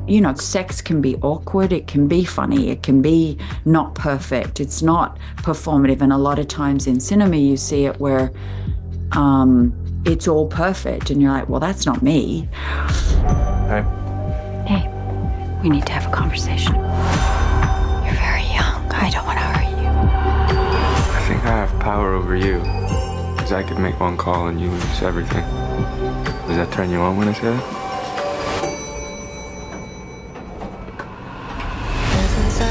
you know, sex can be awkward, it can be funny, it can be not perfect, it's not performative. And a lot of times in cinema you see it where it's all perfect and you're like, well, that's not me. Hey. Hey, we need to have a conversation. You're very young. I don't want to hurt you. I think I have power over you. Because I could make one call and you lose everything. Does that turn you on when I say that?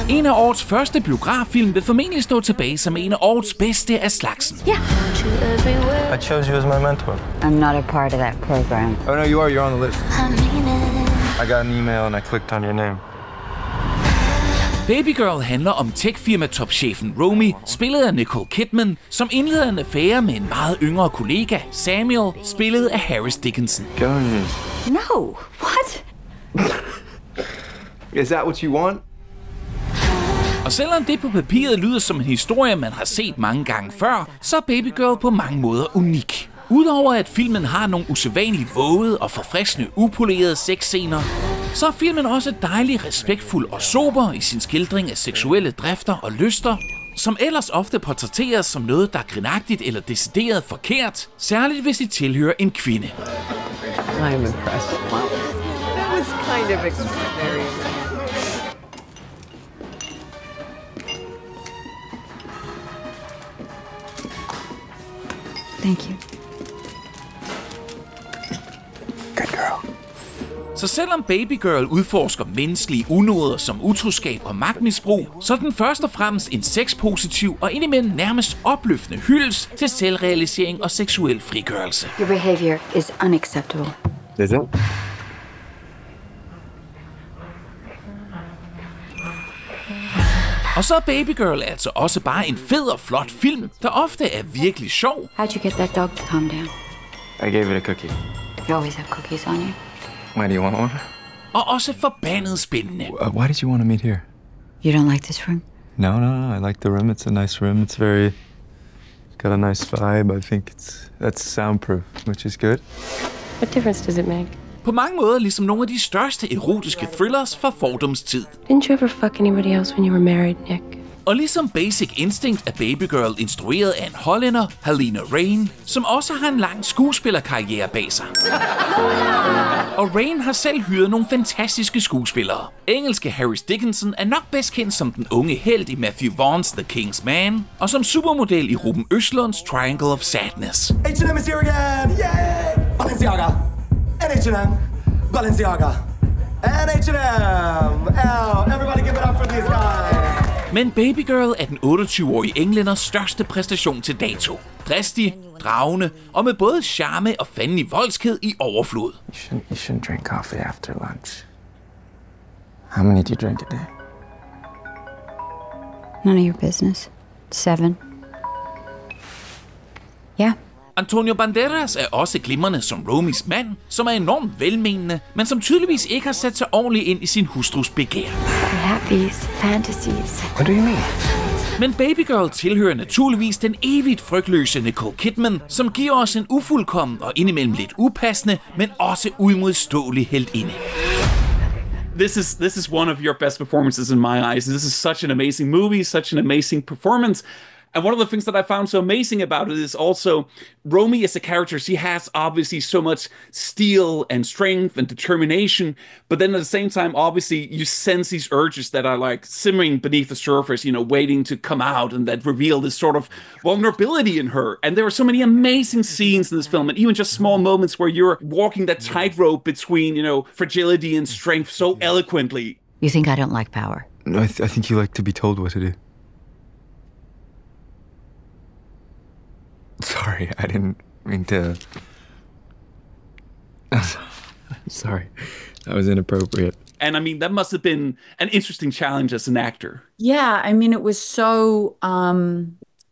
En af årets første biograffilm vil formentlig stå tilbage som en af årets bedste af slagsen. Yeah. I chose you as my mentor. I'm not a part of that program. Oh no, you are. You're on the list. I got an email and I clicked on your name. Babygirl handler om tech-firma topchefen Romy, spillet af Nicole Kidman, som indleder en affære med en meget yngre kollega, Samuel, spillet af Harris Dickinson. No. What? Is that what you want? Og selvom det på papiret lyder som en historie, man har set mange gange før, så er Babygirl på mange måder unik. Udover at filmen har nogle usædvanligt våde og forfriskende upolerede sexscener, så er filmen også dejligt respektfuld og sober i sin skildring af seksuelle drifter og lyster, som ellers ofte portrætteres som noget, der er grinagtigt eller decideret forkert, særligt hvis de tilhører en kvinde. I'm impressed. Wow. That was kind of extraordinary. Thank you. Good girl. Så selvom Babygirl udforsker menneskelige unåder som utroskab og magtmisbrug, så er den først og fremmest en sexpositiv og indimellem nærmest opløftende hyldest til selvrealisering og seksuel frigørelse. Your behavior is unacceptable. Is it? Og så er Babygirl altså også bare en fed og flot film, der ofte er virkelig sjov. How'd you get that dog to calm down? I gave it a cookie. You always have cookies on you. Why do you want one? Og også forbandet spændende. Why did you want to meet here? You don't like this room? No. I like the room. It's a nice room. It's got a nice vibe. I think that's soundproof, which is good. What difference does it make? På mange måder ligesom nogle af de største erotiske thrillers fra fordomstid. Didn't you ever fuck anybody else when you were married, Nick? Og ligesom Basic Instinct er Babygirl instrueret af en hollænder, Halina Reijn, som også har en lang skuespillerkarriere bag sig. Og Reijn har selv hyret nogle fantastiske skuespillere. Engelske Harris Dickinson er nok bedst kendt som den unge helt i Matthew Vaughn's The King's Man, og som supermodel i Ruben Østlunds Triangle of Sadness. H&M is here again! Yay! Balenciaga! H&M! Balenciaga! And H&M! Oh, everybody give it up for these guys! Men Babygirl er den 28-årige englænders største præstation til dato. Dristig, dragende og med både charme og fandelig voldsked i overflod. You shouldn't drink coffee after lunch. How many do you drink a day? None of your business. 7. Yeah. Antonio Banderas er også glimrende som Romys mand, som er enormt velmenende, men som tydeligvis ikke har sat sig ordentligt ind i sin hustrus begær. I have these fantasies. What do you mean? Men Babygirl tilhører naturligvis den evigt frygtløse Nicole Kidman, som giver os en ufuldkommen og indimellem lidt upassende, men også uimodståelig heltinde. This is one of your best performances in my eyes. This is such an amazing movie, such an amazing performance. And one of the things that I found so amazing about it is also Romy as a character. She has obviously so much steel and strength and determination, but then at the same time, obviously, you sense these urges that are like simmering beneath the surface, you know, waiting to come out and that reveal this sort of vulnerability in her. And there are so many amazing scenes in this film, and even just small moments where you're walking that tightrope between, you know, fragility and strength so eloquently. You think I don't like power? No, I think you like to be told what to do. Sorry, I didn't mean to... Sorry, that was inappropriate. And I mean, that must have been an interesting challenge as an actor. Yeah, I mean, it was so,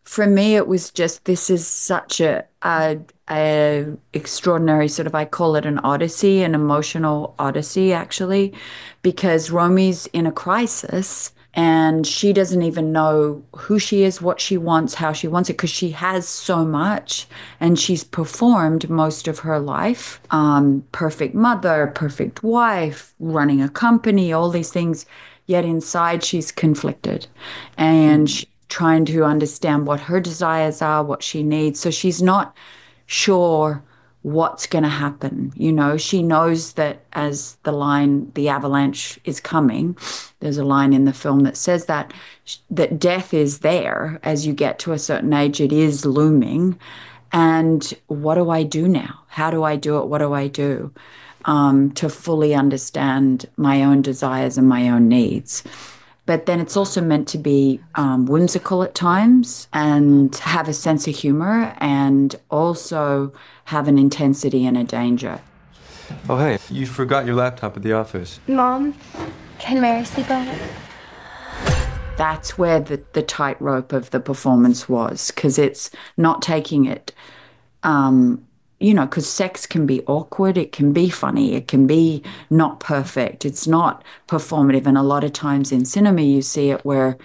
for me, it was just, this is such a extraordinary sort of, I call it an odyssey, an emotional odyssey, actually, because Romy's in a crisis. And she doesn't even know who she is, what she wants, how she wants it, because she has so much and she's performed most of her life. Perfect mother, perfect wife, running a company, all these things. Yet inside she's conflicted and she's trying to understand what her desires are, what she needs. So she's not sure what's going to happen. You know, she knows that as the line, the avalanche is coming, there's a line in the film that says that death is there as you get to a certain age, it is looming. And what do I do now? How do I do it? What do I do to fully understand my own desires and my own needs? But then it's also meant to be whimsical at times and have a sense of humor and also have an intensity and a danger. Oh, hey, you forgot your laptop at the office. Mom, can Mary sleep over? That's where the tightrope of the performance was, because it's not taking it, you know, because sex can be awkward, it can be funny, it can be not perfect, it's not performative. And a lot of times in cinema you see it where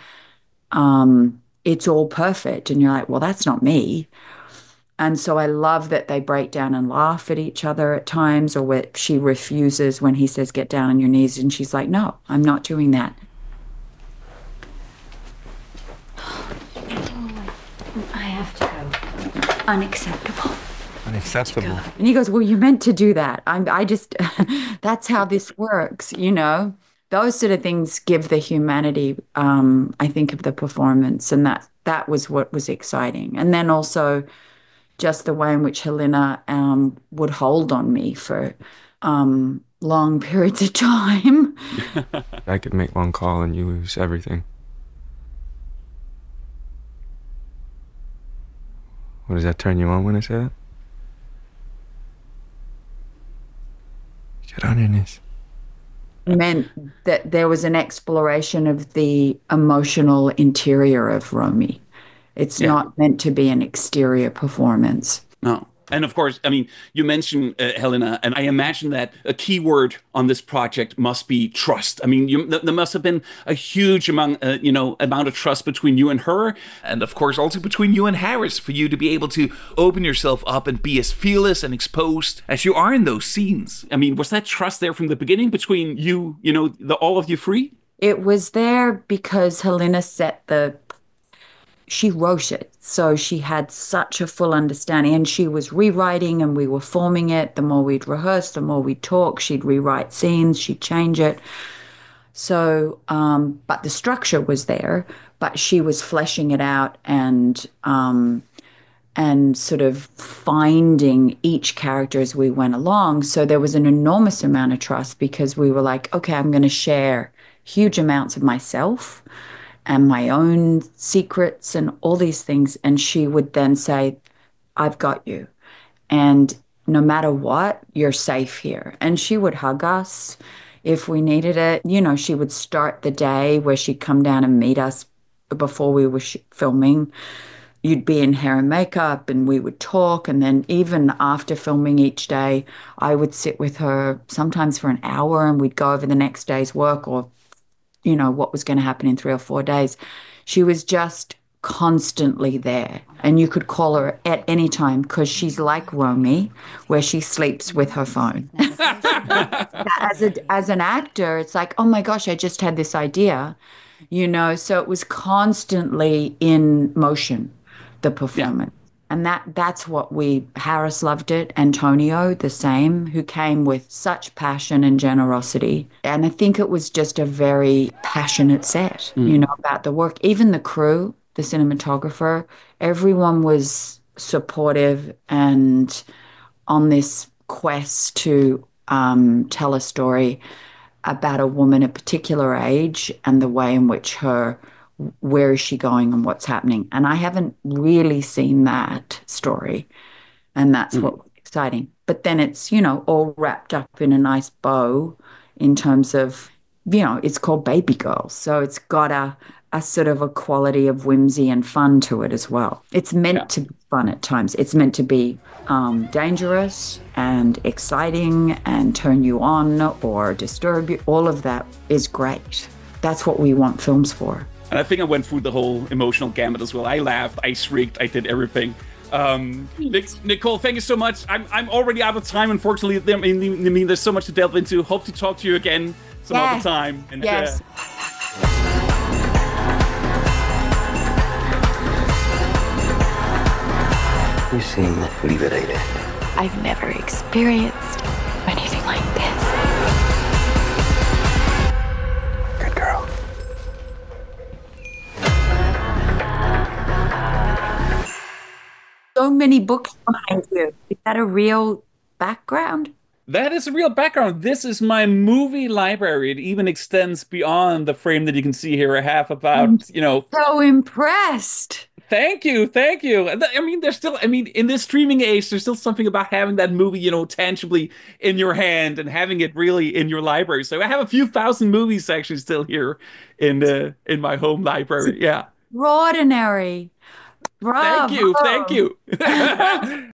it's all perfect and you're like, well, that's not me. And so I love that they break down and laugh at each other at times, or where she refuses when he says, get down on your knees, and she's like, no, I'm not doing that. I have to go. Unacceptable. Unacceptable. And he goes, well, you're meant to do that. I just, that's how this works, you know? Those sort of things give the humanity, I think, of the performance. And that was what was exciting. And then also just the way in which Helena would hold on me for long periods of time. I could make one call and you lose everything. What, does that turn you on when I say that? Get on your knees. Meant that there was an exploration of the emotional interior of Romy. It's not meant to be an exterior performance. No. And of course, I mean, you mentioned Helena, and I imagine that a key word on this project must be trust. I mean, there must have been a huge amount of trust between you and her, and of course also between you and Harris, for you to be able to open yourself up and be as fearless and exposed as you are in those scenes. I mean, was that trust there from the beginning between you, all of you three? It was there because Helena she wrote it, so she had such a full understanding, and she was rewriting and we were forming it. The more we'd rehearse, the more we'd talk, she'd rewrite scenes, she'd change it. So, but the structure was there, but she was fleshing it out and sort of finding each character as we went along. So there was an enormous amount of trust because we were like, okay, I'm going to share huge amounts of myself and my own secrets and all these things. And she would then say, I've got you. And no matter what, you're safe here. And she would hug us if we needed it. You know, she would start the day where she'd come down and meet us before we were filming. You'd be in hair and makeup and we would talk. And then even after filming each day, I would sit with her sometimes for an hour and we'd go over the next day's work or what was going to happen in 3 or 4 days. She was just constantly there. And you could call her at any time because she's like Romy, where she sleeps with her phone. As an actor, it's like, oh my gosh, I just had this idea, so it was constantly in motion, the performance. Yeah. And that's what Harris loved it. Antonio, the same, who came with such passion and generosity. And I think it was just a very passionate set, about the work. Even the crew, the cinematographer, everyone was supportive and on this quest to tell a story about a woman at a particular age and the way in which where is she going and what's happening. And I haven't really seen that story. And that's what was exciting. But then it's, all wrapped up in a nice bow in terms of, it's called Babygirl. So it's got a sort of a quality of whimsy and fun to it as well. It's meant to be fun at times. It's meant to be dangerous and exciting and turn you on or disturb you. All of that is great. That's what we want films for. And I think I went through the whole emotional gamut as well. I laughed, I shrieked, I did everything. Nicole, thank you so much. I'm already out of time, unfortunately. I mean, there's so much to delve into. Hope to talk to you again some other time. And, yes. You seem liberated. I've never experienced anything like this. Good girl. So many books behind you. Is that a real background? That is a real background. This is my movie library. It even extends beyond the frame that you can see here. I have about, you know... So impressed. Thank you, thank you. I mean, there's still, I mean, in this streaming age, there's still something about having that movie, you know, tangibly in your hand and having it really in your library. So I have a few thousand movies actually still here in my home library. Yeah. Extraordinary. Bravo. Thank you, thank you.